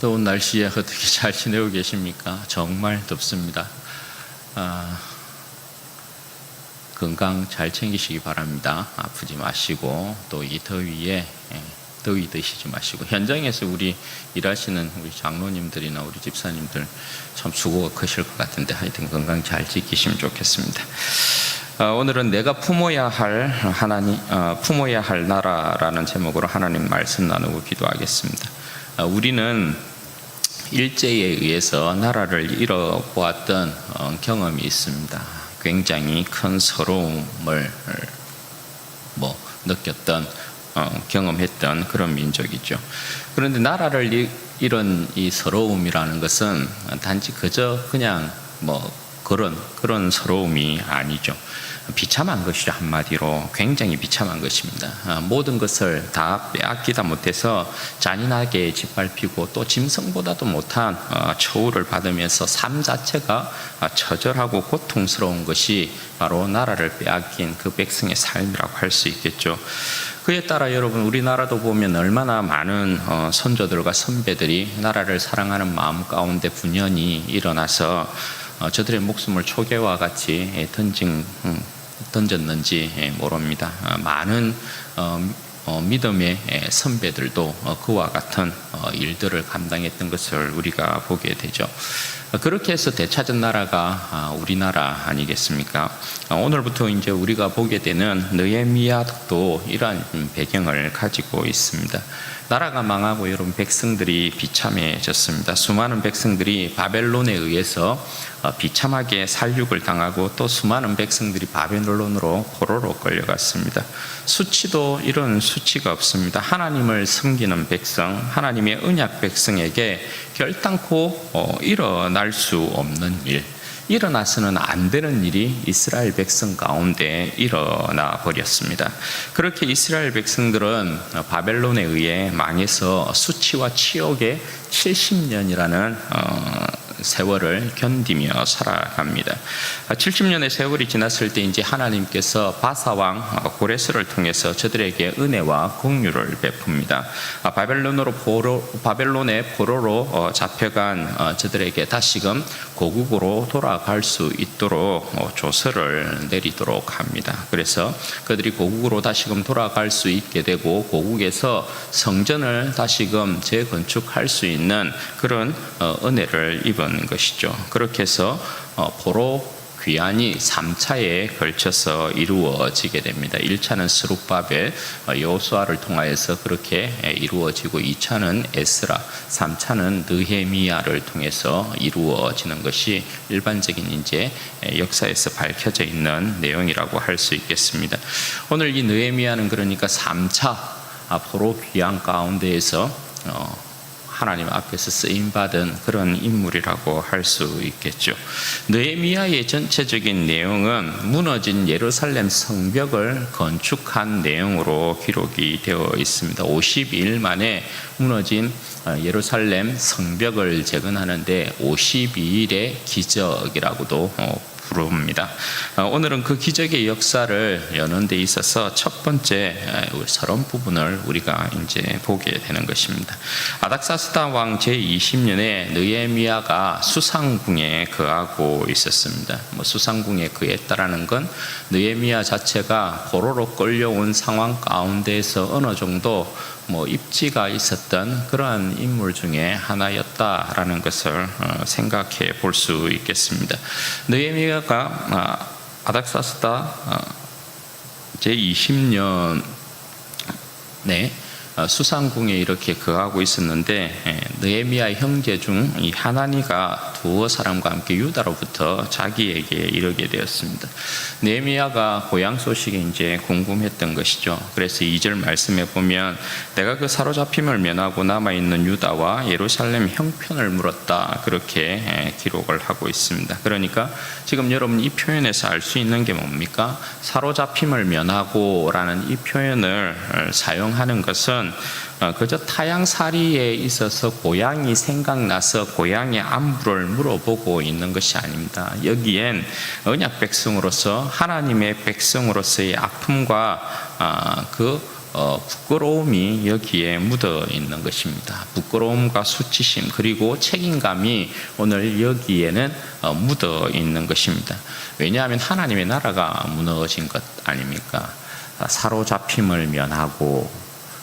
더운 날씨에 어떻게 잘 지내고 계십니까? 정말 덥습니다. 건강 잘 챙기시기 바랍니다. 아프지 마시고 또 이 더위에 더위 드시지 마시고, 현장에서 우리 일하시는 우리 장로님들이나 우리 집사님들 참 수고가 크실 것 같은데 하여튼 건강 잘 지키시면 좋겠습니다. 오늘은 내가 품어야 할 품어야 할 나라라는 제목으로 하나님 말씀 나누고 기도하겠습니다. 우리는 일제에 의해서 나라를 잃어보았던 경험이 있습니다. 굉장히 큰 서러움을 느꼈던 경험했던 그런 민족이죠. 그런데 나라를 잃은 이 서러움이라는 것은 단지 그저 그냥 그런 서러움이 아니죠. 비참한 것이죠. 한마디로 굉장히 비참한 것입니다. 모든 것을 다 빼앗기다 못해서 잔인하게 짓밟히고 또 짐승보다도 못한 처우를 받으면서 삶 자체가 처절하고 고통스러운 것이 바로 나라를 빼앗긴 그 백성의 삶이라고 할 수 있겠죠. 그에 따라 여러분, 우리나라도 보면 얼마나 많은 선조들과 선배들이 나라를 사랑하는 마음 가운데 분연히 일어나서 저들의 목숨을 초계와 같이 던졌는지 모릅니다. 많은 믿음의 선배들도 그와 같은 일들을 감당했던 것을 우리가 보게 되죠. 그렇게 해서 되찾은 나라가 우리나라 아니겠습니까? 오늘부터 이제 우리가 보게 되는 느헤미야도 이러한 배경을 가지고 있습니다. 나라가 망하고 여러분, 백성들이 비참해졌습니다. 수많은 백성들이 바벨론에 의해서 비참하게 살육을 당하고 또 수많은 백성들이 바벨론으로 포로로 끌려갔습니다. 수치도 이런 수치가 없습니다. 하나님을 섬기는 백성, 하나님의 언약 백성에게 결단코 일어날 수 없는 일, 일어나서는 안 되는 일이 이스라엘 백성 가운데 일어나 버렸습니다. 그렇게 이스라엘 백성들은 바벨론에 의해 망해서 수치와 치욕의 70년이라는 세월을 견디며 살아갑니다. 70년의 세월이 지났을 때 이제 하나님께서 바사왕 고레스를 통해서 저들에게 은혜와 긍휼을 베풉니다. 바벨론의 포로로 잡혀간 저들에게 다시금 고국으로 돌아갈 수 있도록 조서를 내리도록 합니다. 그래서 그들이 고국으로 다시금 돌아갈 수 있게 되고, 고국에서 성전을 다시금 재건축할 수 있는 그런 은혜를 입은 것이죠. 그렇게 해서 포로 귀환이 3차에 걸쳐서 이루어지게 됩니다. 1차는 스룹바벨 여호수아를 통하여서 그렇게 이루어지고, 2차는 에스라, 3차는 느헤미야를 통해서 이루어지는 것이 일반적인 이제 역사에서 밝혀져 있는 내용이라고 할 수 있겠습니다. 오늘 이 느헤미야는 그러니까 3차 포로 귀환 가운데에서 하나님 앞에서 쓰임받은 그런 인물이라고 할 수 있겠죠. 느헤미야의 전체적인 내용은 무너진 예루살렘 성벽을 건축한 내용으로 기록이 되어 있습니다. 52일 만에 무너진 예루살렘 성벽을 재건하는데 52일의 기적이라고도 부릅니다. 오늘은 그 기적의 역사를 여는 데 있어서 첫 번째 서론 부분을 우리가 이제 보게 되는 것입니다. 아닥사스다 왕 제20년에 느헤미야가 수상궁에 거하고 있었습니다. 수상궁에 거했다라는 건 느헤미야 자체가 포로로 끌려온 상황 가운데에서 어느 정도 입지가 있었던 그러한 인물 중에 하나였다라는 것을 생각해 볼 수 있겠습니다. 느헤미야가 아닥사스다 제20년에 수상궁에 이렇게 거하고 있었는데, 느헤미야의 형제 중 이 하나니가 두어 사람과 함께 유다로부터 자기에게 이르게 되었습니다. 느헤미야가 고향 소식이 이제 궁금했던 것이죠. 그래서 2절 말씀에 보면 내가 그 사로잡힘을 면하고 남아있는 유다와 예루살렘 형편을 물었다, 그렇게 기록을 하고 있습니다. 그러니까 지금 여러분 이 표현에서 알 수 있는 게 뭡니까? 사로잡힘을 면하고 라는 이 표현을 사용하는 것은 그저 타향살이에 있어서 고향이 생각나서 고향의 안부를 물어보고 있는 것이 아닙니다. 여기엔 언약 백성으로서, 하나님의 백성으로서의 아픔과 그 부끄러움이 여기에 묻어 있는 것입니다. 부끄러움과 수치심 그리고 책임감이 오늘 여기에는 묻어 있는 것입니다. 왜냐하면 하나님의 나라가 무너진 것 아닙니까? 사로잡힘을 면하고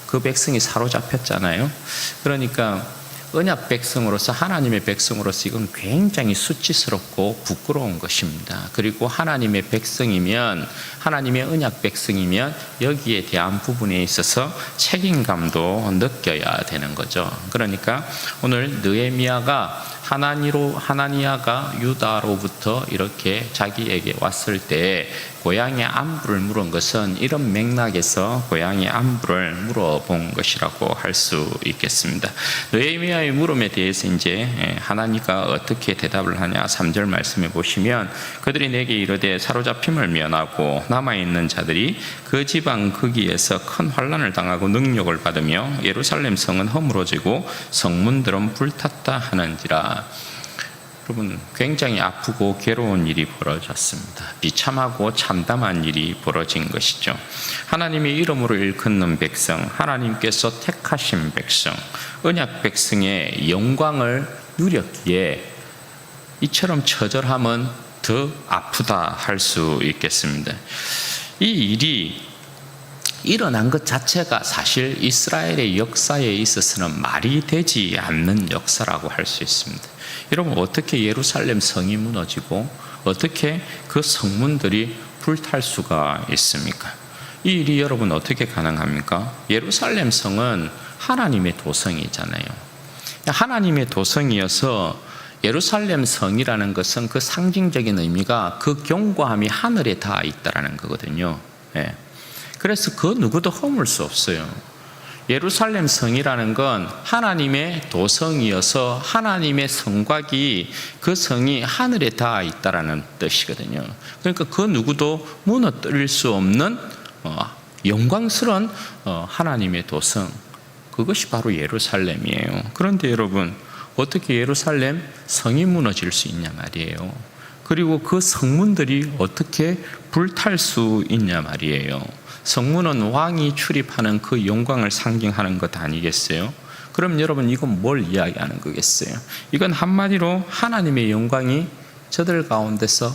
그 백성이 사로잡혔잖아요. 그러니까 언약 백성으로서 하나님의 백성으로서 이건 굉장히 수치스럽고 부끄러운 것입니다. 그리고 하나님의 백성이면 하나님의 언약 백성이면 여기에 대한 부분에 있어서 책임감도 느껴야 되는 거죠. 그러니까 오늘 느헤미야가 하나니아가 유다로부터 이렇게 자기에게 왔을 때 고향의 안부를 물은 것은 이런 맥락에서 고향의 안부를 물어본 것이라고 할 수 있겠습니다. 느헤미야의 물음에 대해서 이제 하나니가 어떻게 대답을 하냐 3절 말씀해 보시면 그들이 내게 이르되 사로잡힘을 면하고 남아있는 자들이 그 지방 거기에서 큰 환난을 당하고 능욕을 받으며 예루살렘 성은 허물어지고 성문들은 불탔다 하는지라. 여러분 굉장히 아프고 괴로운 일이 벌어졌습니다. 비참하고 참담한 일이 벌어진 것이죠. 하나님의 이름으로 일컫는 백성, 하나님께서 택하신 백성, 언약 백성의 영광을 누렸기에 이처럼 처절함은 더 아프다 할 수 있겠습니다. 이 일이 일어난 것 자체가 사실 이스라엘의 역사에 있어서는 말이 되지 않는 역사라고 할 수 있습니다. 여러분 어떻게 예루살렘 성이 무너지고 어떻게 그 성문들이 불탈 수가 있습니까? 이 일이 여러분 어떻게 가능합니까? 예루살렘 성은 하나님의 도성이잖아요. 하나님의 도성이어서 예루살렘 성이라는 것은 그 상징적인 의미가 그 견고함이 하늘에 닿아 있다는 거거든요. 그래서 그 누구도 허물 수 없어요. 예루살렘 성이라는 건 하나님의 도성이어서 하나님의 성곽이 그 성이 하늘에 닿아 있다라는 뜻이거든요. 그러니까 그 누구도 무너뜨릴 수 없는 영광스러운 하나님의 도성, 그것이 바로 예루살렘이에요. 그런데 여러분 어떻게 예루살렘 성이 무너질 수 있냐 말이에요. 그리고 그 성문들이 어떻게 불탈 수 있냐 말이에요. 성문은 왕이 출입하는 그 영광을 상징하는 것 아니겠어요? 그럼 여러분 이건 뭘 이야기하는 거겠어요? 이건 한마디로 하나님의 영광이 저들 가운데서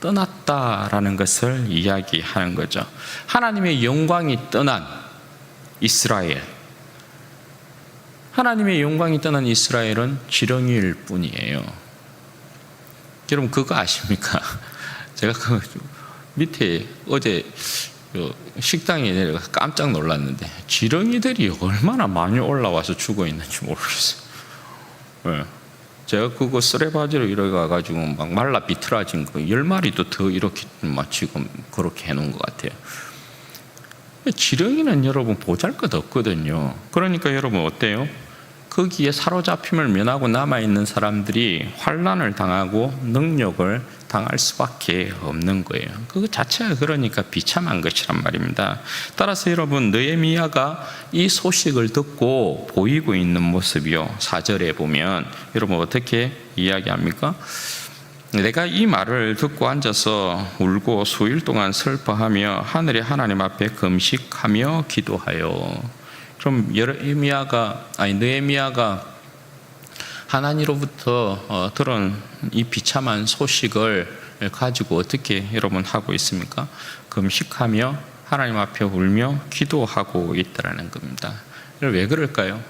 떠났다라는 것을 이야기하는 거죠. 하나님의 영광이 떠난 이스라엘, 하나님의 영광이 떠난 이스라엘은 지렁이일 뿐이에요. 여러분 그거 아십니까? 제가 그 밑에 어제 식당에 내려가서 깜짝 놀랐는데 지렁이들이 얼마나 많이 올라와서 죽어 있는지 모르겠어요. 제가 그거 쓰레바지로 이렇게 가가지고 막 말라 비틀어진 거 10마리도 더 이렇게 막 지금 그렇게 해놓은 것 같아요. 지렁이는 여러분 보잘것없거든요. 그러니까 여러분 어때요? 거기에 사로잡힘을 면하고 남아있는 사람들이 환난을 당하고 능력을 당할 수밖에 없는 거예요. 그거 자체가 그러니까 비참한 것이란 말입니다. 따라서 여러분 느헤미야가 이 소식을 듣고 보이고 있는 모습이요. 4절에 보면 여러분 어떻게 이야기합니까? 내가 이 말을 듣고 앉아서 울고 수일 동안 슬퍼하며 하늘의 하나님 앞에 금식하며 기도하여. 그럼 느헤미야가 하나님으로부터 들은 이 비참한 소식을 가지고 어떻게 여러분 하고 있습니까? 금식하며 하나님 앞에 울며 기도하고 있다라는 겁니다. 왜 그럴까요?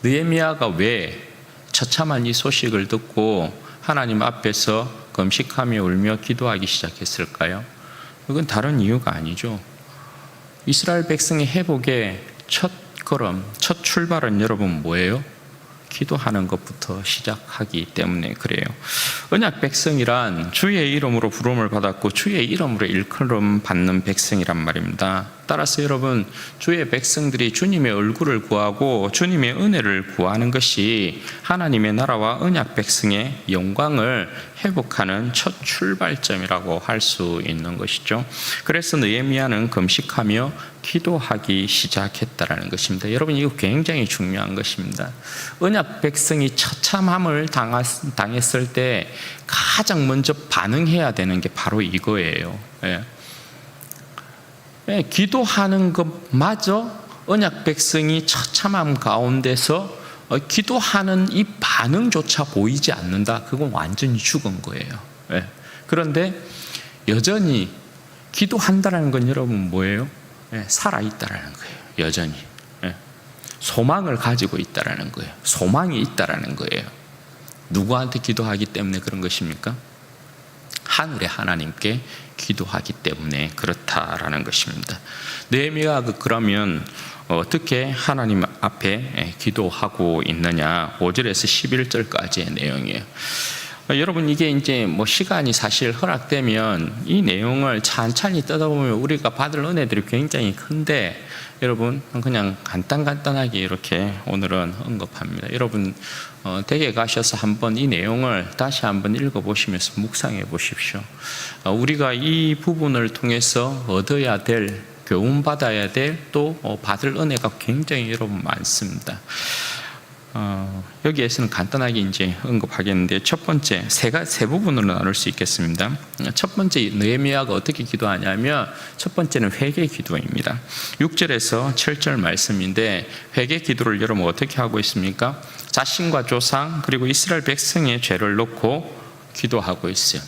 느헤미야가 왜 처참한 이 소식을 듣고 하나님 앞에서 금식하며 울며 기도하기 시작했을까요? 그건 다른 이유가 아니죠. 이스라엘 백성의 회복의 첫 걸음, 첫 출발은 여러분 뭐예요? 기도하는 것부터 시작하기 때문에 그래요. 언약 백성이란 주의 이름으로 부름을 받았고 주의 이름으로 일컬음 받는 백성이란 말입니다. 따라서 여러분 주의 백성들이 주님의 얼굴을 구하고 주님의 은혜를 구하는 것이 하나님의 나라와 언약 백성의 영광을 회복하는 첫 출발점이라고 할 수 있는 것이죠. 그래서 느헤미야는 금식하며 기도하기 시작했다라는 것입니다. 여러분 이거 굉장히 중요한 것입니다. 언약 백성이 처참함을 당했을 때 가장 먼저 반응해야 되는 게 바로 이거예요. 기도하는 것마저 언약 백성이 처참함 가운데서 기도하는 이 반응조차 보이지 않는다. 그건 완전히 죽은 거예요. 그런데 여전히 기도한다는 건 여러분 뭐예요? 살아있다라는 거예요. 여전히 소망을 가지고 있다라는 거예요. 소망이 있다라는 거예요. 누구한테 기도하기 때문에 그런 것입니까? 하늘의 하나님께 기도하기 때문에 그렇다라는 것입니다. 느헤미야가 그러면 어떻게 하나님 앞에 기도하고 있느냐? 5절에서 11절까지의 내용이에요. 여러분, 이게 이제 뭐 시간이 사실 허락되면 이 내용을 찬찬히 뜯어보면 우리가 받을 은혜들이 굉장히 큰데, 여러분 그냥 간단하게 이렇게 오늘은 언급합니다. 여러분 댁에 가셔서 한번 이 내용을 다시 한번 읽어보시면서 묵상해 보십시오. 우리가 이 부분을 통해서 얻어야 될, 교훈받아야 될, 또 받을 은혜가 굉장히 여러분 많습니다. 여기에서는 간단하게 이제 언급하겠는데, 첫 번째 세 부분으로 나눌 수 있겠습니다. 첫 번째, 느헤미야가 어떻게 기도하냐면, 첫 번째는 회개 기도입니다. 6절에서 7절 말씀인데, 회개 기도를 여러분 어떻게 하고 있습니까? 자신과 조상 그리고 이스라엘 백성의 죄를 놓고 기도하고 있어요.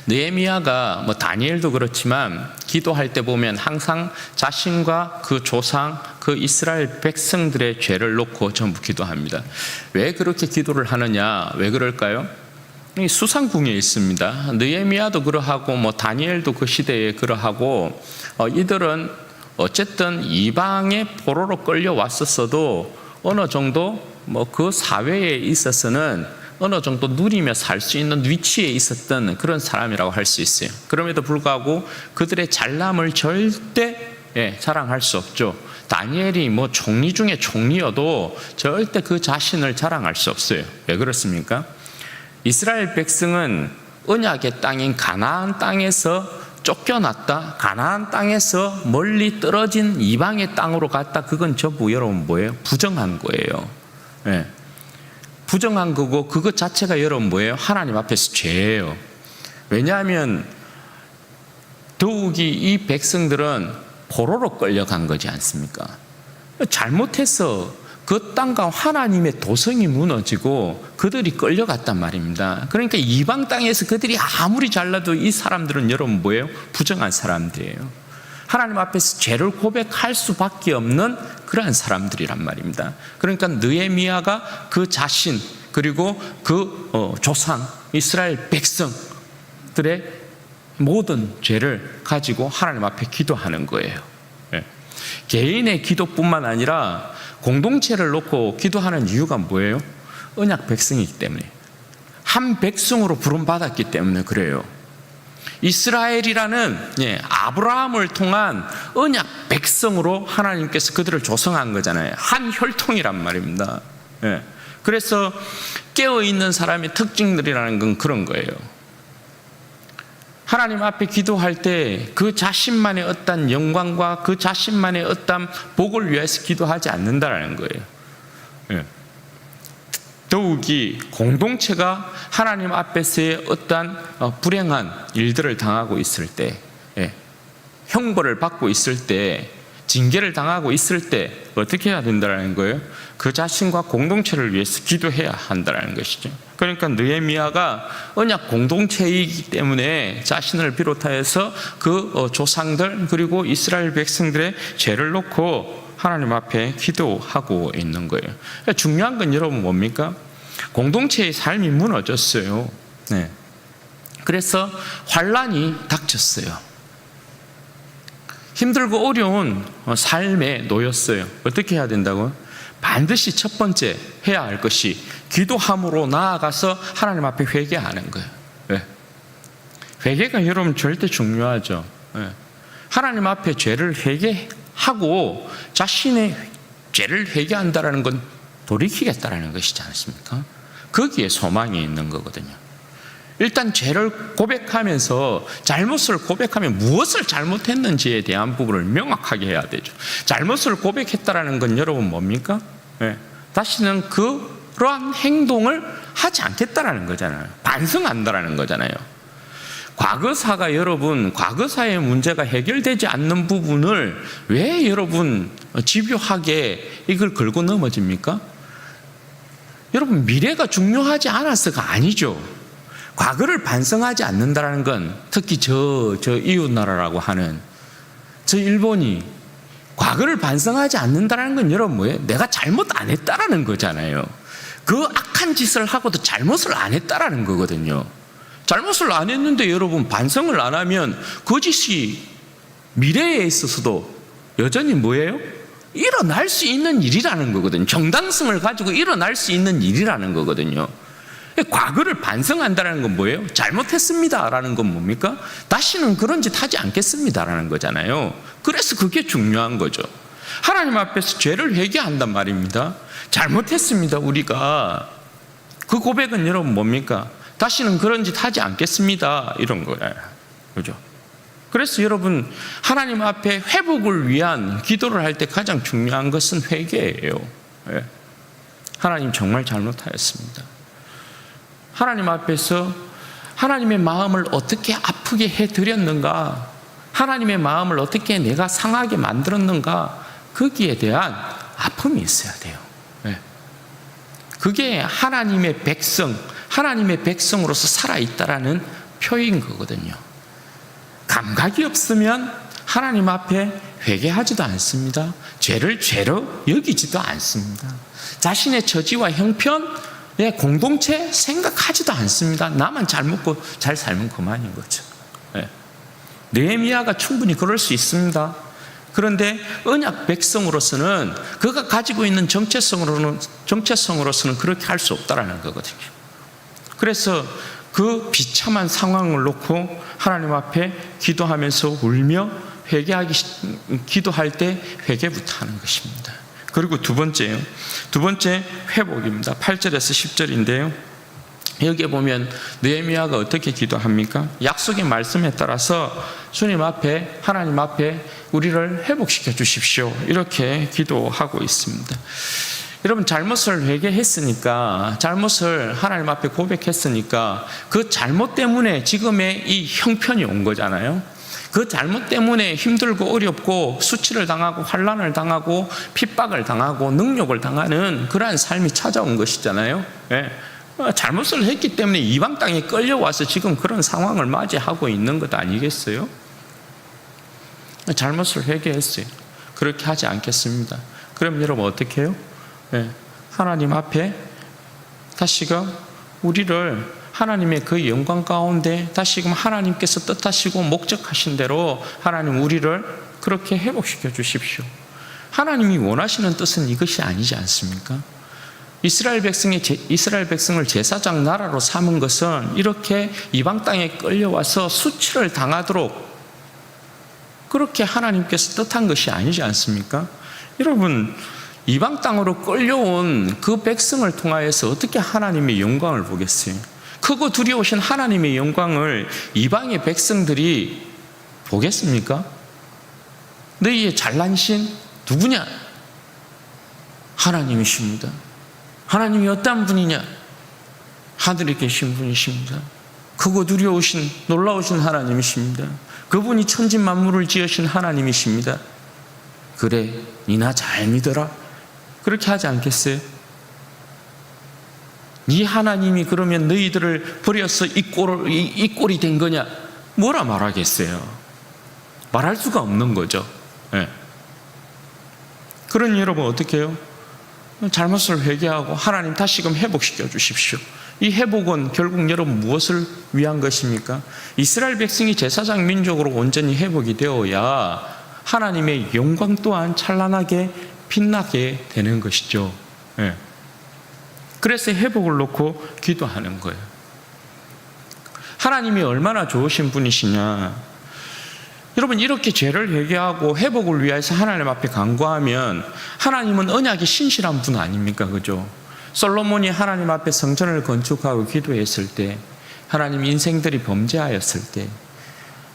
느헤미야가 뭐 다니엘도 그렇지만 기도할 때 보면 항상 자신과 그 조상, 그 이스라엘 백성들의 죄를 놓고 전부 기도합니다. 왜 그렇게 기도를 하느냐? 왜 그럴까요? 수상궁에 있습니다. 느헤미야도 그러하고 뭐 다니엘도 그 시대에 그러하고, 이들은 어쨌든 이방의 포로로 끌려왔었어도 어느 정도 뭐 그 사회에 있어서는 어느 정도 누리며 살 수 있는 위치에 있었던 그런 사람이라고 할 수 있어요. 그럼에도 불구하고 그들의 잘남을 절대 자랑할 수 없죠. 다니엘이 뭐 총리 중에 총리여도 절대 그 자신을 자랑할 수 없어요. 왜 그렇습니까? 이스라엘 백성은 언약의 땅인 가나안 땅에서 쫓겨났다, 가나안 땅에서 멀리 떨어진 이방의 땅으로 갔다. 그건 전부 여러분 뭐예요? 부정한 거예요. 부정한 거고, 그것 자체가 여러분 뭐예요? 하나님 앞에서 죄예요. 왜냐하면 더욱이 이 백성들은 포로로 끌려간 거지 않습니까? 잘못해서 그 땅과 하나님의 도성이 무너지고 그들이 끌려갔단 말입니다. 그러니까 이방 땅에서 그들이 아무리 잘나도 이 사람들은 여러분 뭐예요? 부정한 사람들이에요. 하나님 앞에서 죄를 고백할 수밖에 없는 그러한 사람들이란 말입니다. 그러니까 느헤미야가 그 자신 그리고 그 조상 이스라엘 백성들의 모든 죄를 가지고 하나님 앞에 기도하는 거예요. 개인의 기도뿐만 아니라 공동체를 놓고 기도하는 이유가 뭐예요? 언약 백성이기 때문에, 한 백성으로 부름받았기 때문에 그래요. 이스라엘이라는 아브라함을 통한 언약 백성으로 하나님께서 그들을 조성한 거잖아요. 한 혈통이란 말입니다. 그래서 깨어있는 사람의 특징들이라는 건 그런 거예요. 하나님 앞에 기도할 때 그 자신만의 어떤 영광과 그 자신만의 어떤 복을 위해서 기도하지 않는다라는 거예요. 더욱이 공동체가 하나님 앞에서의 어떠한 불행한 일들을 당하고 있을 때, 형벌을 받고 있을 때, 징계를 당하고 있을 때 어떻게 해야 된다는 거예요? 그 자신과 공동체를 위해서 기도해야 한다는 것이죠. 그러니까 느헤미야가 언약 공동체이기 때문에 자신을 비롯하여서 그 조상들 그리고 이스라엘 백성들의 죄를 놓고 하나님 앞에 기도하고 있는 거예요. 그러니까 중요한 건 여러분 뭡니까? 공동체의 삶이 무너졌어요. 그래서 환란이 닥쳤어요. 힘들고 어려운 삶에 놓였어요. 어떻게 해야 된다고요? 반드시 첫 번째 해야 할 것이 기도함으로 나아가서 하나님 앞에 회개하는 거예요. 회개가 여러분 절대 중요하죠. 하나님 앞에 죄를 회개하고 자신의 죄를 회개한다는 건 돌이키겠다라는 것이지 않습니까? 거기에 소망이 있는 거거든요. 일단 죄를 고백하면서 잘못을 고백하면 무엇을 잘못했는지에 대한 부분을 명확하게 해야 되죠. 잘못을 고백했다라는 건 여러분 뭡니까? 다시는 그러한 행동을 하지 않겠다라는 거잖아요. 반성한다라는 거잖아요. 과거사가 여러분, 과거사의 문제가 해결되지 않는 부분을 왜 여러분 집요하게 이걸 걸고 넘어집니까? 여러분, 미래가 중요하지 않아서가 아니죠. 과거를 반성하지 않는다는 건 특히 저 이웃나라라고 하는 저 일본이 과거를 반성하지 않는다는 건 여러분 뭐예요? 내가 잘못 안 했다라는 거잖아요. 그 악한 짓을 하고도 잘못을 안 했다라는 거거든요. 잘못을 안 했는데 여러분 반성을 안 하면 그 짓이 미래에 있어서도 여전히 뭐예요? 일어날 수 있는 일이라는 거거든요. 정당성을 가지고 일어날 수 있는 일이라는 거거든요. 과거를 반성한다는 건 뭐예요? 잘못했습니다라는 건 뭡니까? 다시는 그런 짓 하지 않겠습니다라는 거잖아요. 그래서 그게 중요한 거죠. 하나님 앞에서 죄를 회개한단 말입니다. 잘못했습니다, 우리가. 그 고백은 여러분 뭡니까? 다시는 그런 짓 하지 않겠습니다, 이런 거예요. 그죠? 그래서 여러분, 하나님 앞에 회복을 위한 기도를 할 때 가장 중요한 것은 회개예요. 예. 하나님 정말 잘못하였습니다. 하나님 앞에서 하나님의 마음을 어떻게 아프게 해드렸는가, 하나님의 마음을 어떻게 내가 상하게 만들었는가, 거기에 대한 아픔이 있어야 돼요. 예. 그게 하나님의 백성, 하나님의 백성으로서 살아있다라는 표인 거거든요. 감각이 없으면 하나님 앞에 회개하지도 않습니다. 죄를 죄로 여기지도 않습니다. 자신의 처지와 형편의 공동체 생각하지도 않습니다. 나만 잘 먹고 잘 살면 그만인 거죠. 네. 느헤미야가 충분히 그럴 수 있습니다. 그런데 언약 백성으로서는 그가 가지고 있는 정체성으로서는 그렇게 할 수 없다라는 거거든요. 그래서 그 비참한 상황을 놓고 하나님 앞에 기도하면서 울며 기도할 때 회개부터 하는 것입니다. 그리고 두 번째 회복입니다. 8절에서 10절인데요. 여기에 보면 느헤미야가 어떻게 기도합니까? 약속의 말씀에 따라서 주님 앞에, 하나님 앞에 우리를 회복시켜 주십시오, 이렇게 기도하고 있습니다. 여러분, 잘못을 회개했으니까, 잘못을 하나님 앞에 고백했으니까 그 잘못 때문에 지금의 이 형편이 온 거잖아요. 그 잘못 때문에 힘들고 어렵고 수치를 당하고 환난을 당하고 핍박을 당하고 능욕을 당하는 그러한 삶이 찾아온 것이잖아요. 네. 잘못을 했기 때문에 이방 땅에 끌려와서 지금 그런 상황을 맞이하고 있는 것 아니겠어요? 잘못을 회개했어요. 그렇게 하지 않겠습니다. 그럼 여러분 어떻게 해요? 네. 하나님 앞에 다시금 우리를 하나님의 그 영광 가운데 다시금 하나님께서 뜻하시고 목적하신 대로 하나님 우리를 그렇게 회복시켜 주십시오. 하나님이 원하시는 뜻은 이것이 아니지 않습니까? 이스라엘 백성을 제사장 나라로 삼은 것은 이렇게 이방 땅에 끌려와서 수치를 당하도록 그렇게 하나님께서 뜻한 것이 아니지 않습니까? 여러분, 이방 땅으로 끌려온 그 백성을 통하여서 어떻게 하나님의 영광을 보겠어요? 크고 두려우신 하나님의 영광을 이방의 백성들이 보겠습니까? 너희의 잘난 신 누구냐? 하나님이십니다. 하나님이 어떤 분이냐? 하늘에 계신 분이십니다. 크고 두려우신 놀라우신 하나님이십니다. 그분이 천지 만물을 지으신 하나님이십니다. 그래, 니나 잘 믿어라. 그렇게 하지 않겠어요? 네 하나님이 그러면 너희들을 버려서 이 꼴이 된 거냐? 뭐라 말하겠어요? 말할 수가 없는 거죠. 네. 그러니 여러분 어떻게 해요? 잘못을 회개하고 하나님 다시금 회복시켜 주십시오. 이 회복은 결국 여러분 무엇을 위한 것입니까? 이스라엘 백성이 제사장 민족으로 온전히 회복이 되어야 하나님의 영광 또한 찬란하게 빛나게 되는 것이죠. 네. 그래서 회복을 놓고 기도하는 거예요. 하나님이 얼마나 좋으신 분이시냐. 여러분, 이렇게 죄를 회개하고 회복을 위해서 하나님 앞에 간구하면 하나님은 언약이 신실한 분 아닙니까? 그죠? 솔로몬이 하나님 앞에 성전을 건축하고 기도했을 때, 하나님 인생들이 범죄하였을 때,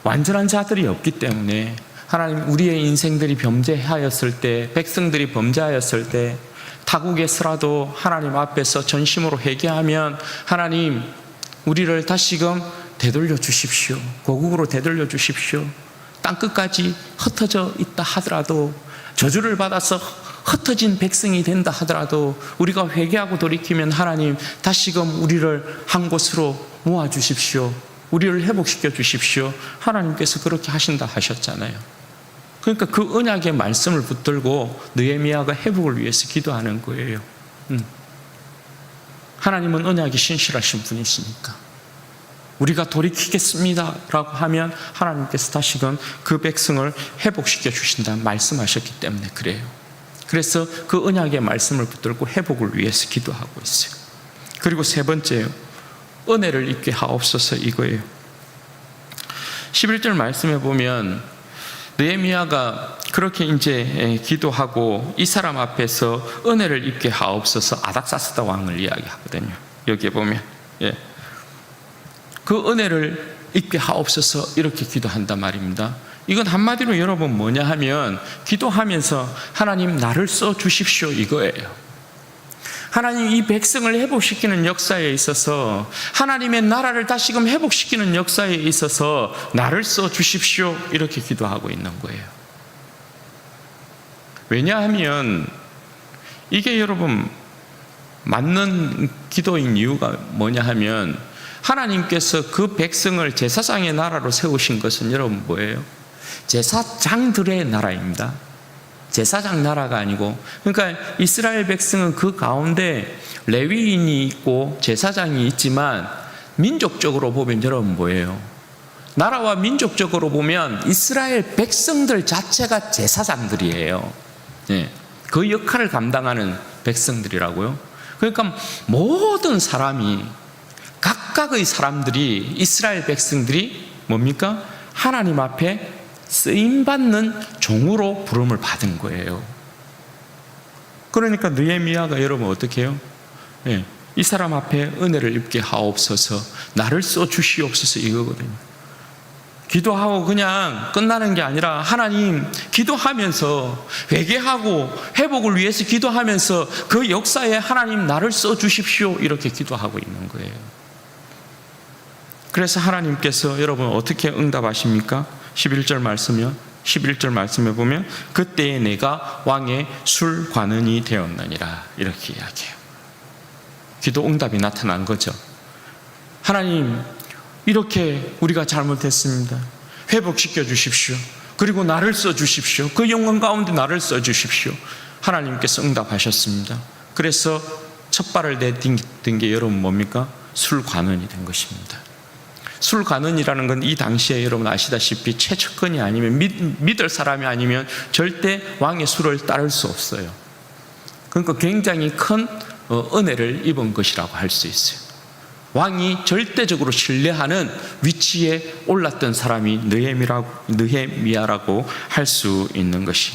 완전한 자들이 없기 때문에 하나님 우리의 인생들이 범죄하였을 때, 백성들이 범죄하였을 때 타국에서라도 하나님 앞에서 전심으로 회개하면 하나님 우리를 다시금 되돌려 주십시오. 고국으로 되돌려 주십시오. 땅끝까지 흩어져 있다 하더라도, 저주를 받아서 흩어진 백성이 된다 하더라도 우리가 회개하고 돌이키면 하나님 다시금 우리를 한 곳으로 모아 주십시오. 우리를 회복시켜 주십시오. 하나님께서 그렇게 하신다 하셨잖아요. 그러니까 그 언약의 말씀을 붙들고 느헤미야가 회복을 위해서 기도하는 거예요. 하나님은 언약이 신실하신 분이시니까 우리가 돌이키겠습니다 라고 하면 하나님께서 다시금 그 백성을 회복시켜 주신다 말씀하셨기 때문에 그래요. 그래서 그 언약의 말씀을 붙들고 회복을 위해서 기도하고 있어요. 그리고 세 번째요, 은혜를 입게 하옵소서 이거예요. 11절 말씀에 보면 느헤미야가 그렇게 이제 기도하고 이 사람 앞에서 은혜를 입게 하옵소서 아닥사스다 왕을 이야기하거든요. 여기에 보면 그 은혜를 입게 하옵소서 이렇게 기도한단 말입니다. 이건 한마디로 여러분 뭐냐 하면 기도하면서 하나님 나를 써 주십시오 이거예요. 하나님 이 백성을 회복시키는 역사에 있어서, 하나님의 나라를 다시금 회복시키는 역사에 있어서 나를 써 주십시오 이렇게 기도하고 있는 거예요. 왜냐하면 이게 여러분 맞는 기도인 이유가 뭐냐 하면, 하나님께서 그 백성을 제사장의 나라로 세우신 것은 여러분 뭐예요? 제사장들의 나라입니다. 제사장 나라가 아니고, 그러니까 이스라엘 백성은 그 가운데 레위인이 있고 제사장이 있지만 민족적으로 보면 여러분 뭐예요? 나라와 민족적으로 보면 이스라엘 백성들 자체가 제사장들이에요. 그 역할을 감당하는 백성들이라고요. 그러니까 모든 사람이, 각각의 사람들이, 이스라엘 백성들이 뭡니까? 하나님 앞에 쓰임받는 종으로 부름을 받은 거예요. 그러니까 느헤미야가 여러분 어떻게 해요? 이 사람 앞에 은혜를 입게 하옵소서, 나를 써 주시옵소서 이거거든요. 기도하고 그냥 끝나는 게 아니라 하나님 기도하면서 회개하고 회복을 위해서 기도하면서 그 역사에 하나님 나를 써 주십시오 이렇게 기도하고 있는 거예요. 그래서 하나님께서 여러분 어떻게 응답하십니까? 11절 말씀에 보면 그때에 내가 왕의 술관원이 되었느니라 이렇게 이야기해요. 기도 응답이 나타난 거죠. 하나님 이렇게 우리가 잘못했습니다. 회복시켜 주십시오. 그리고 나를 써 주십시오. 그 영광 가운데 나를 써 주십시오. 하나님께서 응답하셨습니다. 그래서 첫 발을 내딛은 게 여러분 뭡니까? 술관원이 된 것입니다. 술관원이라는 건 이 당시에 여러분 아시다시피 최측근이 아니면 믿을 사람이 아니면 절대 왕의 술을 따를 수 없어요. 그러니까 굉장히 큰 은혜를 입은 것이라고 할 수 있어요. 왕이 절대적으로 신뢰하는 위치에 올랐던 사람이 느헤미야라고 할 수 있는 것이.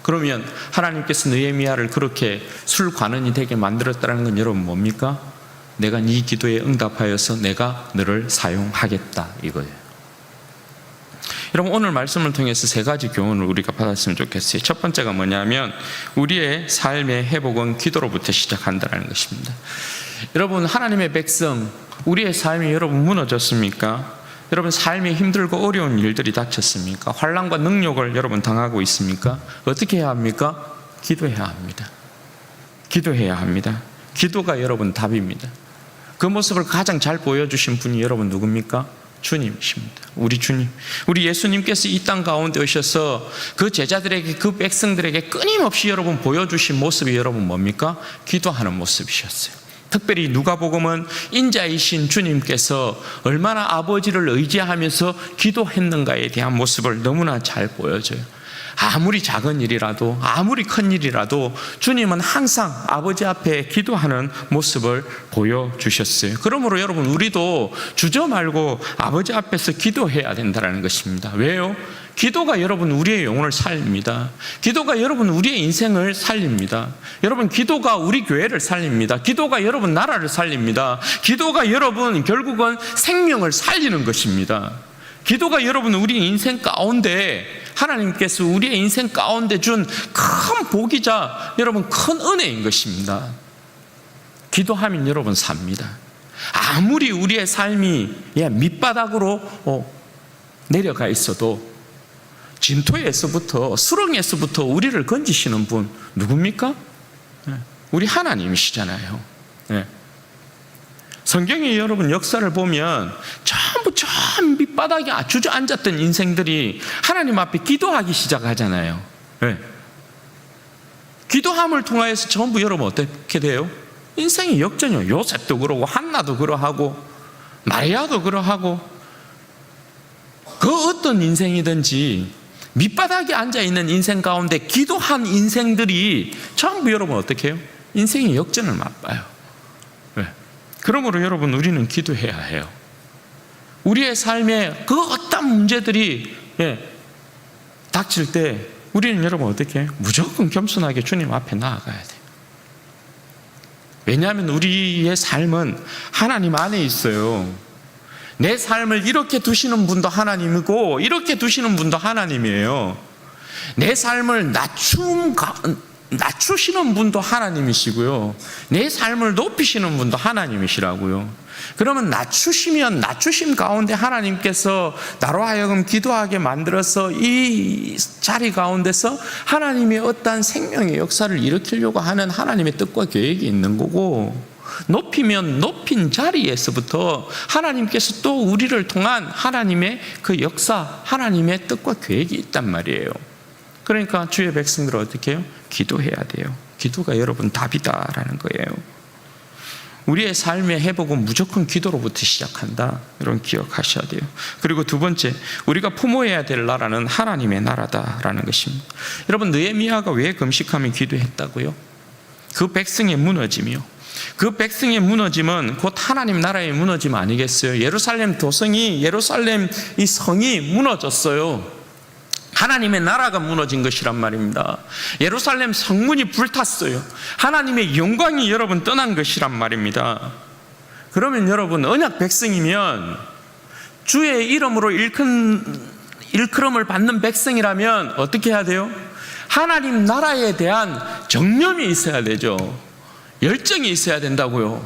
그러면 하나님께서 느헤미야를 그렇게 술관원이 되게 만들었다는 건 여러분 뭡니까? 내가 네 기도에 응답하여서 내가 너를 사용하겠다 이거예요. 여러분 오늘 말씀을 통해서 세 가지 교훈을 우리가 받았으면 좋겠어요. 첫 번째가 뭐냐면 우리의 삶의 회복은 기도로부터 시작한다는 것입니다. 여러분 하나님의 백성, 우리의 삶이 여러분 무너졌습니까? 여러분 삶이 힘들고 어려운 일들이 닥쳤습니까? 환난과 능욕을 여러분 당하고 있습니까? 어떻게 해야 합니까? 기도해야 합니다. 기도해야 합니다. 기도가 여러분 답입니다. 그 모습을 가장 잘 보여주신 분이 여러분 누굽니까? 주님이십니다. 우리 주님, 우리 예수님께서 이 땅 가운데 오셔서 그 제자들에게, 그 백성들에게 끊임없이 여러분 보여주신 모습이 여러분 뭡니까? 기도하는 모습이셨어요. 특별히 누가복음은 인자이신 주님께서 얼마나 아버지를 의지하면서 기도했는가에 대한 모습을 너무나 잘 보여줘요. 아무리 작은 일이라도, 아무리 큰 일이라도 주님은 항상 아버지 앞에 기도하는 모습을 보여주셨어요. 그러므로 여러분 우리도 주저 말고 아버지 앞에서 기도해야 된다는 것입니다. 왜요? 기도가 여러분 우리의 영혼을 살립니다. 기도가 여러분 우리의 인생을 살립니다. 여러분 기도가 우리 교회를 살립니다. 기도가 여러분 나라를 살립니다. 기도가 여러분 결국은 생명을 살리는 것입니다. 기도가 여러분 우리 인생 가운데, 하나님께서 우리의 인생 가운데 준 큰 복이자 여러분 큰 은혜인 것입니다. 기도하면 여러분 삽니다. 아무리 우리의 삶이 밑바닥으로 내려가 있어도 진토에서부터, 수렁에서부터 우리를 건지시는 분 누굽니까? 우리 하나님이시잖아요. 성경에 여러분 역사를 보면 전부 저 밑바닥에 주저앉았던 인생들이 하나님 앞에 기도하기 시작하잖아요. 기도함을 통하여서 전부 여러분 어떻게 돼요? 인생이 역전이요. 요셉도 그러고 한나도 그러하고 마리아도 그러하고, 그 어떤 인생이든지 밑바닥에 앉아있는 인생 가운데 기도한 인생들이 전부 여러분 어떻게 해요? 인생의 역전을 맛봐요. 그러므로 여러분 우리는 기도해야 해요. 우리의 삶에 그 어떤 문제들이 닥칠 때 우리는 여러분 어떻게 해요? 무조건 겸손하게 주님 앞에 나아가야 돼요. 왜냐하면 우리의 삶은 하나님 안에 있어요. 내 삶을 이렇게 두시는 분도 하나님이고 이렇게 두시는 분도 하나님이에요. 내 삶을 낮추시는 분도 하나님이시고요, 내 삶을 높이시는 분도 하나님이시라고요. 그러면 낮추시면 낮추심 가운데 하나님께서 나로 하여금 기도하게 만들어서 이 자리 가운데서 하나님의 어떠한 생명의 역사를 일으키려고 하는 하나님의 뜻과 계획이 있는 거고, 높이면 높인 자리에서부터 하나님께서 또 우리를 통한 하나님의 그 역사, 하나님의 뜻과 계획이 있단 말이에요. 그러니까 주의 백성들은 어떻게 해요? 기도해야 돼요. 기도가 여러분 답이다라는 거예요. 우리의 삶의 회복은 무조건 기도로부터 시작한다. 여러분 기억하셔야 돼요. 그리고 두 번째, 우리가 품어야 될 나라는 하나님의 나라다라는 것입니다. 여러분, 느헤미야가 왜 금식하며 기도했다고요? 그 백성의 무너짐이요. 그 백성의 무너짐은 곧 하나님 나라의 무너짐 아니겠어요? 예루살렘 도성이, 예루살렘 이 성이 무너졌어요. 하나님의 나라가 무너진 것이란 말입니다. 예루살렘 성문이 불탔어요. 하나님의 영광이 여러분 떠난 것이란 말입니다. 그러면 여러분, 언약 백성이면, 주의 이름으로 일컬음을 받는 백성이라면 어떻게 해야 돼요? 하나님 나라에 대한 정념이 있어야 되죠. 열정이 있어야 된다고요.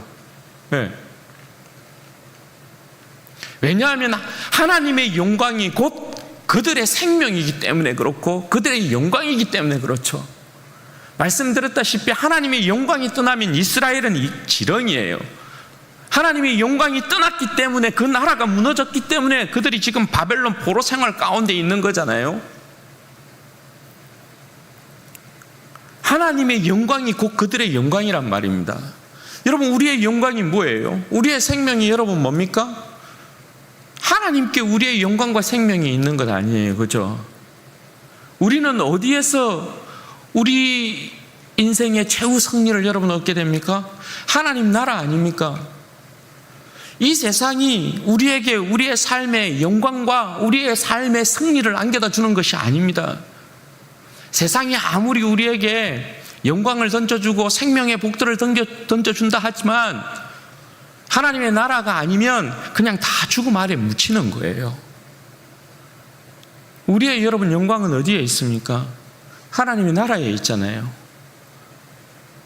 왜냐하면 하나님의 영광이 곧 그들의 생명이기 때문에 그렇고, 그들의 영광이기 때문에 그렇죠. 말씀드렸다시피 하나님의 영광이 떠나면 이스라엘은 지렁이에요. 하나님의 영광이 떠났기 때문에, 그 나라가 무너졌기 때문에 그들이 지금 바벨론 포로 생활 가운데 있는 거잖아요. 하나님의 영광이 곧 그들의 영광이란 말입니다. 여러분, 우리의 영광이 뭐예요? 우리의 생명이 여러분 뭡니까? 하나님께 우리의 영광과 생명이 있는 것 아니에요. 그죠? 우리는 어디에서 우리 인생의 최후 승리를 여러분 얻게 됩니까? 하나님 나라 아닙니까? 이 세상이 우리에게 우리의 삶의 영광과 우리의 삶의 승리를 안겨다 주는 것이 아닙니다. 세상이 아무리 우리에게 영광을 던져주고 생명의 복들을 던져준다 하지만 하나님의 나라가 아니면 그냥 다 죽음 아래 묻히는 거예요. 우리의 여러분 영광은 어디에 있습니까? 하나님의 나라에 있잖아요.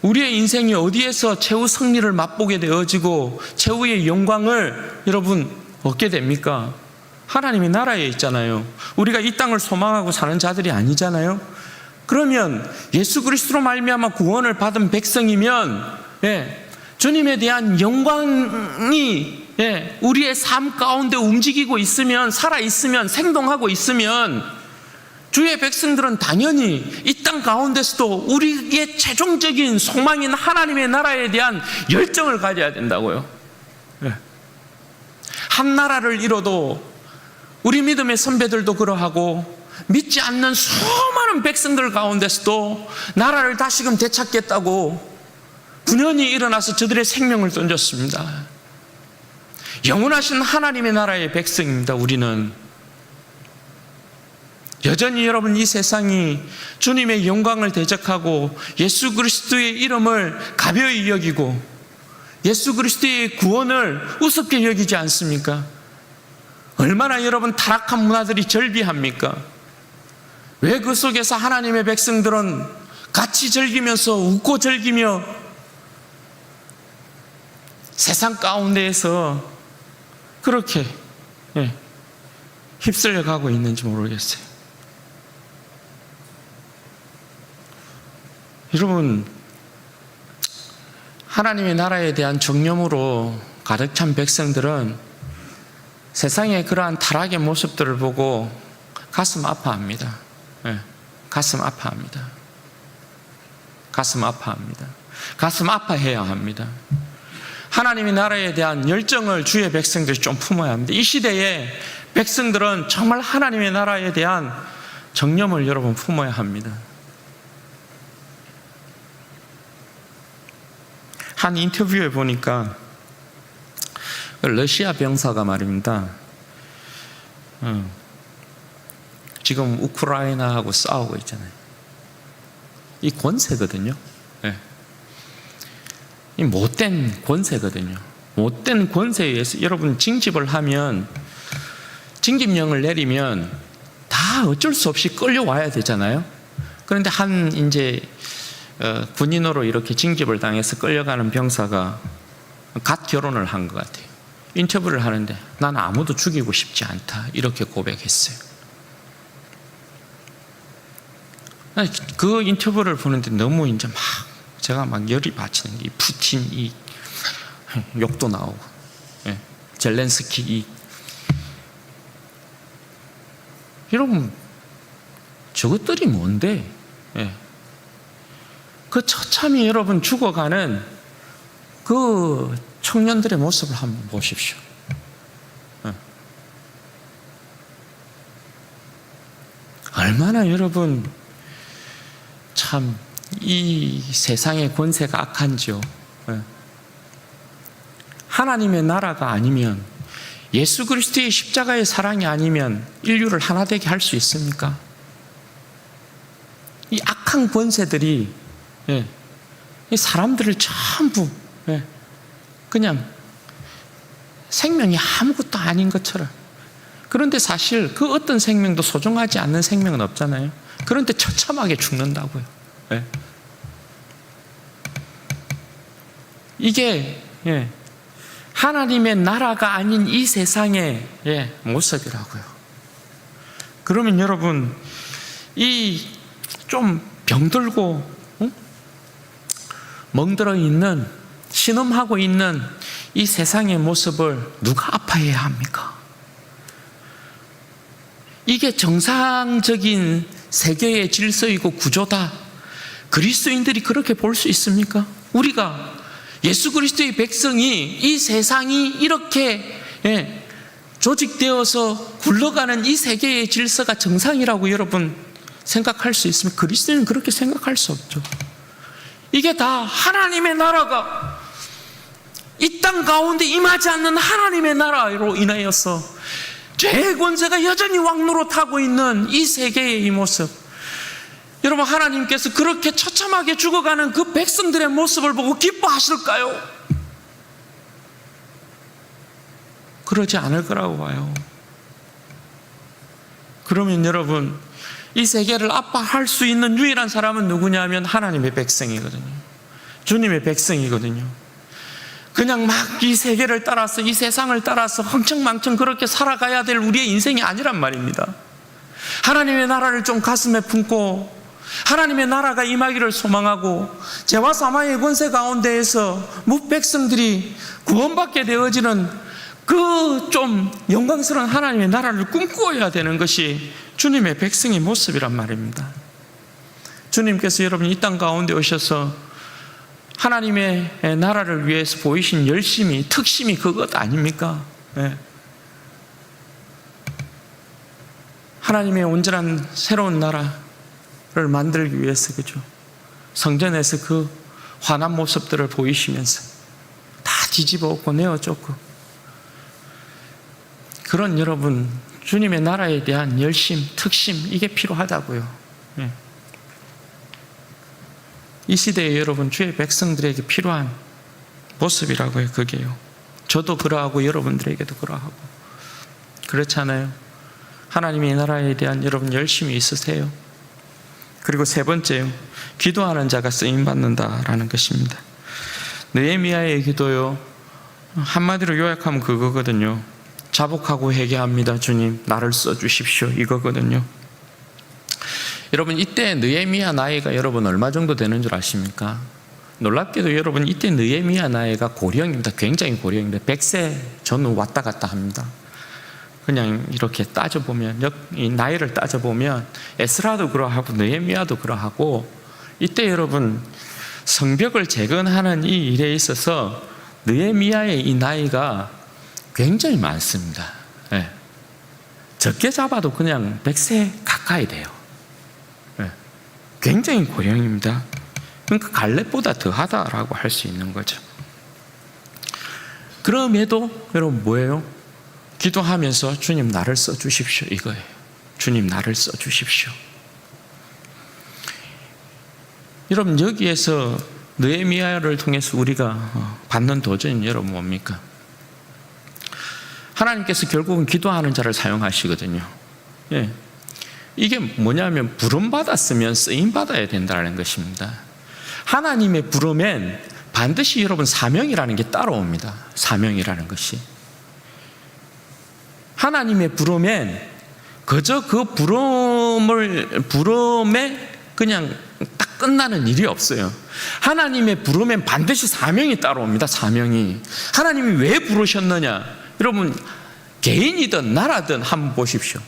우리의 인생이 어디에서 최후 승리를 맛보게 되어지고 최후의 영광을 여러분 얻게 됩니까? 하나님의 나라에 있잖아요. 우리가 이 땅을 소망하고 사는 자들이 아니잖아요. 그러면 예수 그리스도로 말미암아 구원을 받은 백성이면 주님에 대한 영광이 우리의 삶 가운데 움직이고 있으면, 살아있으면, 생동하고 있으면 주의 백성들은 당연히 이 땅 가운데서도 우리의 최종적인 소망인 하나님의 나라에 대한 열정을 가져야 된다고요. 한 나라를 이뤄도 우리 믿음의 선배들도 그러하고 믿지 않는 수많은 백성들 가운데서도 나라를 다시금 되찾겠다고 분연히 일어나서 저들의 생명을 던졌습니다. 영원하신 하나님의 나라의 백성입니다. 우리는 여전히 여러분 이 세상이 주님의 영광을 대적하고 예수 그리스도의 이름을 가벼이 여기고 예수 그리스도의 구원을 우습게 여기지 않습니까? 얼마나 여러분 타락한 문화들이 절비합니까? 왜 그 속에서 하나님의 백성들은 같이 즐기면서 웃고 즐기며 세상 가운데에서 그렇게 휩쓸려 가고 있는지 모르겠어요. 여러분, 하나님의 나라에 대한 정념으로 가득 찬 백성들은 세상의 그러한 타락의 모습들을 보고 가슴 아파합니다. 가슴 아파합니다. 가슴 아파합니다. 가슴 아파해야 합니다. 하나님의 나라에 대한 열정을 주의 백성들이 좀 품어야 합니다. 이 시대에 백성들은 정말 하나님의 나라에 대한 정념을 여러분 품어야 합니다. 한 인터뷰에 보니까 러시아 병사가 말입니다. 지금 우크라이나하고 싸우고 있잖아요. 이 권세거든요. 이 못된 권세거든요. 못된 권세에 의해서 여러분 징집을 하면, 징집령을 내리면 다 어쩔 수 없이 끌려와야 되잖아요. 그런데 한 이제 군인으로 이렇게 징집을 당해서 끌려가는 병사가 갓 결혼을 한 것 같아요. 인터뷰를 하는데 나는 아무도 죽이고 싶지 않다, 이렇게 고백했어요. 그 인터뷰를 보는데 너무 이제 제가 막 열이 받치는 게, 이 푸틴 이 욕도 나오고, 젤렌스키 이, 여러분 저것들이 뭔데? 그 처참히 여러분 죽어가는 그 청년들의 모습을 한번 보십시오. 얼마나 여러분 참 이 세상의 권세가 악한지요. 하나님의 나라가 아니면, 예수 그리스도의 십자가의 사랑이 아니면 인류를 하나 되게 할 수 있습니까? 이 악한 권세들이 이 사람들을 전부 그냥 생명이 아무것도 아닌 것처럼, 그런데 사실 그 어떤 생명도 소중하지 않는 생명은 없잖아요. 그런데 처참하게 죽는다고요. 이게 하나님의 나라가 아닌 이 세상의 모습이라고요. 그러면 여러분, 이 좀 병들고 멍들어 있는, 신음하고 있는 이 세상의 모습을 누가 아파해야 합니까? 이게 정상적인 세계의 질서이고 구조다, 그리스도인들이 그렇게 볼 수 있습니까? 우리가 예수 그리스도의 백성이 이 세상이 이렇게 조직되어서 굴러가는 이 세계의 질서가 정상이라고 여러분 생각할 수 있으면, 그리스도인은 그렇게 생각할 수 없죠. 이게 다 하나님의 나라가 이 땅 가운데 임하지 않는 하나님의 나라로 인하여서 죄의 권세가 여전히 왕노릇하고 있는 이 세계의 이 모습, 여러분 하나님께서 그렇게 처참하게 죽어가는 그 백성들의 모습을 보고 기뻐하실까요? 그러지 않을 거라고 봐요. 그러면 여러분, 이 세계를 아파할 수 있는 유일한 사람은 누구냐면 하나님의 백성이거든요. 주님의 백성이거든요. 그냥 막 이 세계를 따라서, 이 세상을 따라서 흥청망청 그렇게 살아가야 될 우리의 인생이 아니란 말입니다. 하나님의 나라를 좀 가슴에 품고 하나님의 나라가 임하기를 소망하고, 죄와 사망의 권세 가운데에서 무백성들이 구원받게 되어지는 그 좀 영광스러운 하나님의 나라를 꿈꾸어야 되는 것이 주님의 백성의 모습이란 말입니다. 주님께서 여러분 이 땅 가운데 오셔서 하나님의 나라를 위해서 보이신 열심이, 특심이 그것 아닙니까? 하나님의 온전한 새로운 나라를 만들기 위해서, 그죠? 성전에서 그 환한 모습들을 보이시면서 다 뒤집어 엎고 내어 쫓고, 그런 여러분 주님의 나라에 대한 열심, 특심, 이게 필요하다고요. 이 시대에 여러분 주의 백성들에게 필요한 모습이라고요. 그게요. 저도 그러하고 여러분들에게도 그러하고. 그렇잖아요. 하나님의 나라에 대한 여러분 열심이 있으세요? 그리고 세 번째요, 기도하는 자가 쓰임받는다라는 것입니다. 느헤미야의 기도요, 한마디로 요약하면 그거거든요. 자복하고 회개합니다. 주님, 나를 써주십시오. 이거거든요. 여러분, 이때 느헤미야 나이가 여러분 얼마 정도 되는 줄 아십니까? 놀랍게도 여러분, 이때 느헤미야 나이가 고령입니다. 굉장히 고령입니다. 100세 전후 왔다 갔다 합니다. 그냥 이렇게 따져보면, 이 나이를 따져보면 에스라도 그러하고 느헤미야도 그러하고, 이때 여러분 성벽을 재건하는 이 일에 있어서 느헤미야의 이 나이가 굉장히 많습니다. 네. 적게 잡아도 그냥 100세 가까이 돼요. 네. 굉장히 고령입니다. 그러니까 갈렙보다 더하다라고 할 수 있는 거죠. 그럼에도 여러분 뭐예요? 기도하면서 주님 나를 써주십시오 이거예요. 주님 나를 써주십시오. 여러분, 여기에서 느헤미야를 통해서 우리가 받는 도전은 여러분 뭡니까? 하나님께서 결국은 기도하는 자를 사용하시거든요. 예. 이게 뭐냐면 부름받았으면 쓰임받아야 된다는 것입니다. 하나님의 부름엔 반드시 여러분 사명이라는 게 따라옵니다. 사명이라는 것이. 하나님의 부름엔 그저 그 부름에 그냥 딱 끝나는 일이 없어요. 하나님의 부름엔 반드시 사명이 따라옵니다. 사명이. 하나님이 왜 부르셨느냐? 여러분, 개인이든 나라든 한번 보십시오.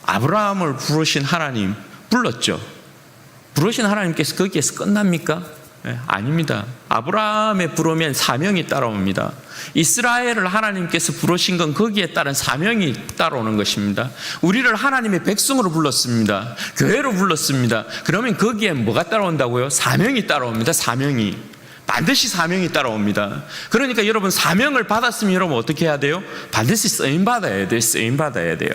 아브라함을 부르신 하나님 불렀죠. 부르신 하나님께서 거기에서 끝납니까? 네, 아닙니다. 아브라함의 부르면 사명이 따라옵니다. 이스라엘을 하나님께서 부르신 건 거기에 따른 사명이 따라오는 것입니다. 우리를 하나님의 백성으로 불렀습니다. 교회로 불렀습니다. 그러면 거기에 뭐가 따라온다고요? 사명이 따라옵니다. 사명이. 반드시 사명이 따라옵니다. 그러니까 여러분, 사명을 받았으면 여러분 어떻게 해야 돼요? 반드시 쓰임받아야 돼요. 쓰임받아야 돼요.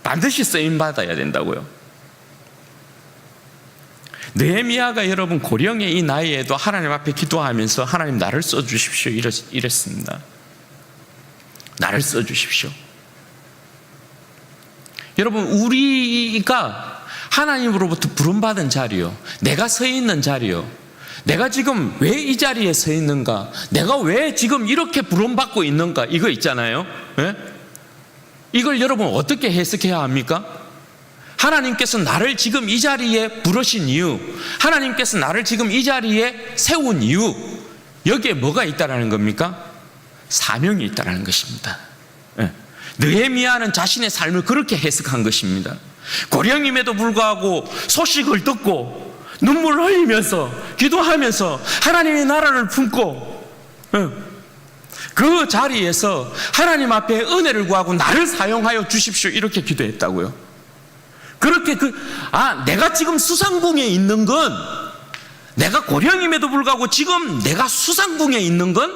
반드시 쓰임받아야 된다고요. 느헤미야가 여러분 고령의 이 나이에도 하나님 앞에 기도하면서 하나님 나를 써주십시오 이랬습니다. 나를 써주십시오. 여러분, 우리가 하나님으로부터 부름받은 자리요, 내가 서 있는 자리요, 내가 지금 왜 이 자리에 서 있는가, 내가 왜 지금 이렇게 부름받고 있는가, 이거 있잖아요. 네? 이걸 여러분 어떻게 해석해야 합니까? 하나님께서 나를 지금 이 자리에 부르신 이유, 하나님께서 나를 지금 이 자리에 세운 이유, 여기에 뭐가 있다라는 겁니까? 사명이 있다라는 것입니다. 네. 느헤미야는 자신의 삶을 그렇게 해석한 것입니다. 고령임에도 불구하고 소식을 듣고 눈물을 흘리면서 기도하면서 하나님의 나라를 품고 그 자리에서 하나님 앞에 은혜를 구하고 나를 사용하여 주십시오 이렇게 기도했다고요. 그렇게 내가 지금 수상궁에 있는 건, 내가 고령임에도 불구하고 지금 내가 수상궁에 있는 건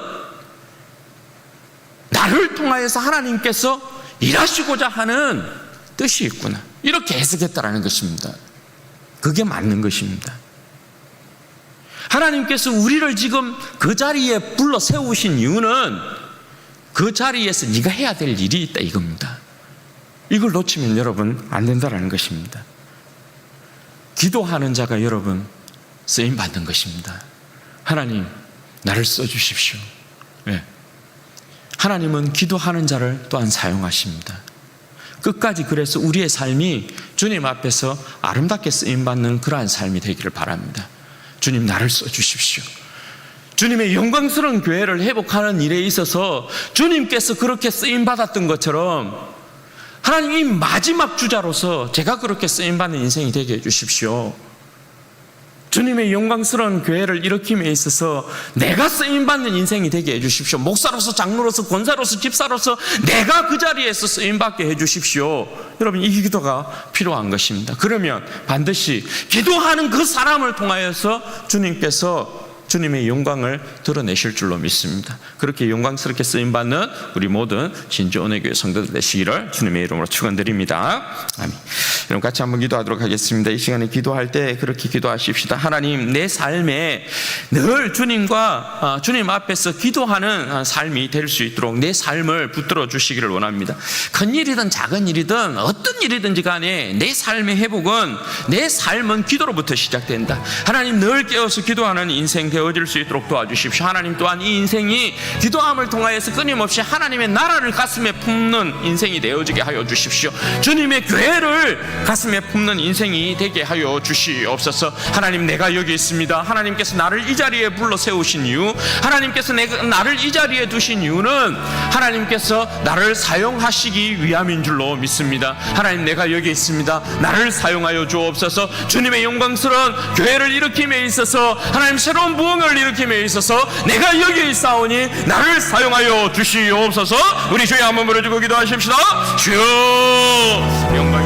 나를 통하여서 하나님께서 일하시고자 하는 뜻이 있구나, 이렇게 해석했다라는 것입니다. 그게 맞는 것입니다. 하나님께서 우리를 지금 그 자리에 불러 세우신 이유는 그 자리에서 네가 해야 될 일이 있다 이겁니다. 이걸 놓치면 여러분 안 된다라는 것입니다. 기도하는 자가 여러분 쓰임 받는 것입니다. 하나님 나를 써주십시오. 네. 하나님은 기도하는 자를 또한 사용하십니다. 끝까지 그래서 우리의 삶이 주님 앞에서 아름답게 쓰임받는 그러한 삶이 되기를 바랍니다. 주님 나를 써주십시오. 주님의 영광스러운 교회를 회복하는 일에 있어서 주님께서 그렇게 쓰임받았던 것처럼 하나님 이 마지막 주자로서 제가 그렇게 쓰임받는 인생이 되게 해주십시오. 주님의 영광스러운 교회를 일으킴에 있어서 내가 쓰임받는 인생이 되게 해주십시오. 목사로서, 장로로서, 권사로서, 집사로서 내가 그 자리에서 쓰임받게 해주십시오. 여러분, 이 기도가 필요한 것입니다. 그러면 반드시 기도하는 그 사람을 통하여서 주님께서 주님의 영광을 드러내실 줄로 믿습니다. 그렇게 영광스럽게 쓰임받는 우리 모든 진주언약교회 성도들 되시기를 주님의 이름으로 축원드립니다. 아멘. 여러분 같이 한번 기도하도록 하겠습니다. 이 시간에 기도할 때 그렇게 기도하십시다. 하나님, 내 삶에 늘 주님과 주님 앞에서 기도하는 삶이 될 수 있도록 내 삶을 붙들어 주시기를 원합니다. 큰 일이든 작은 일이든 어떤 일이든지 간에 내 삶의 회복은, 내 삶은 기도로부터 시작된다. 하나님, 늘 깨어서 기도하는 인생 되어질 수 있도록 도와주십시오. 하나님 또한 이 인생이 기도함을 통하여서 끊임없이 하나님의 나라를 가슴에 품는 인생이 되어지게 하여 주십시오. 주님의 교회를 가슴에 품는 인생이 되게 하여 주시옵소서. 하나님, 내가 여기 있습니다. 하나님께서 나를 이 자리에 불러 세우신 이유, 하나님께서 나를 이 자리에 두신 이유는 하나님께서 나를 사용하시기 위함인 줄로 믿습니다. 하나님, 내가 여기 있습니다. 나를 사용하여 주옵소서. 주님의 영광스러운 교회를 일으킴에 있어서, 하나님 새로운 부흥을 일으킴에 있어서 내가 여기 있사오니 나를 사용하여 주시옵소서. 우리 주여 한번 부르짖고 기도하십시다. 주여, 영광이